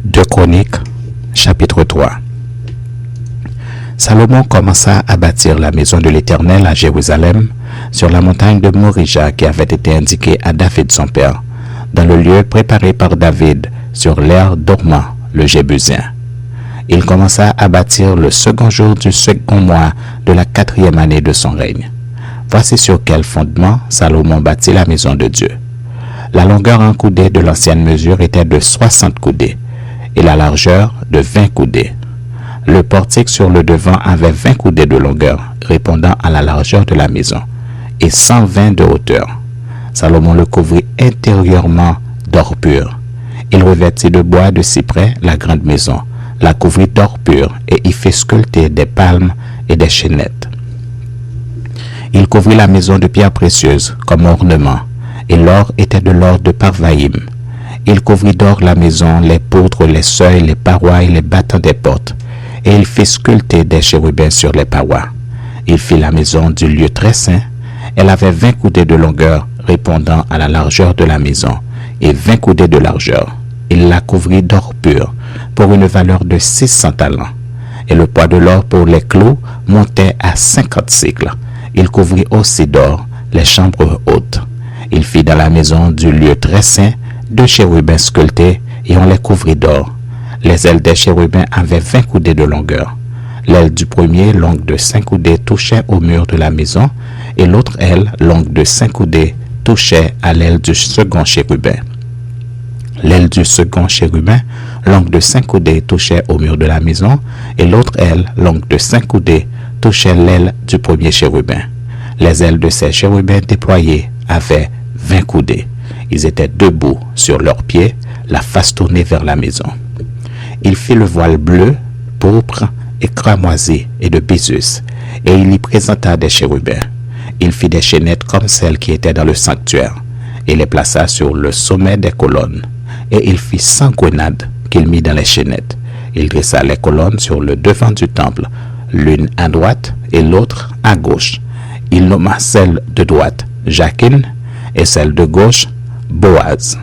2 Chroniques, chapitre 3. Salomon commença à bâtir la maison de l'Éternel à Jérusalem, sur la montagne de Morija qui avait été indiquée à David son père, dans le lieu préparé par David sur l'aire d'Orma, le Jébusien. Il commença à bâtir le second jour du second mois de la 4e année de son règne. Voici sur quel fondement Salomon bâtit la maison de Dieu. La longueur en coudées de l'ancienne mesure était de 60 coudées, et la largeur de 20 coudées. Le portique sur le devant avait 20 coudées de longueur, répondant à la largeur de la maison, et 120 de hauteur. Salomon le couvrit intérieurement d'or pur. Il revêtit de bois de cyprès la grande maison, la couvrit d'or pur, et y fit sculpter des palmes et des chaînettes. Il couvrit la maison de pierres précieuses comme ornement, et l'or était de l'or de Parvaïm. Il couvrit d'or la maison, les poutres, les seuils, les parois et les battants des portes, et il fit sculpter des chérubins sur les parois. Il fit la maison du lieu très saint. Elle avait 20 coudées de longueur, répondant à la largeur de la maison, et 20 coudées de largeur. Il la couvrit d'or pur, pour une valeur de 600 talents. Et le poids de l'or pour les clous montait à 50 cycles. Il couvrit aussi d'or les chambres hautes. Il fit dans la maison du lieu très saint 2 chérubins sculptés, et on les couvrit d'or. Les ailes des chérubins avaient 20 coudées de longueur. L'aile du premier, longue de 5 coudées, touchait au mur de la maison, et l'autre aile, longue de 5 coudées, touchait à l'aile du second chérubin. L'aile du second chérubin, longue de 5 coudées, touchait au mur de la maison, et l'autre aile, longue de 5 coudées, touchait l'aile du premier chérubin. Les ailes de ces chérubins déployés avaient 20 coudées. Ils étaient debout sur leurs pieds, la face tournée vers la maison. Il fit le voile bleu, pourpre et cramoisi et de bisus, et il y présenta des chérubins. Il fit des chaînettes comme celles qui étaient dans le sanctuaire, et les plaça sur le sommet des colonnes. Et il fit 100 grenades qu'il mit dans les chaînettes. Il dressa les colonnes sur le devant du temple, l'une à droite et l'autre à gauche. Il nomma celle de droite Jachin et celle de gauche Boaz.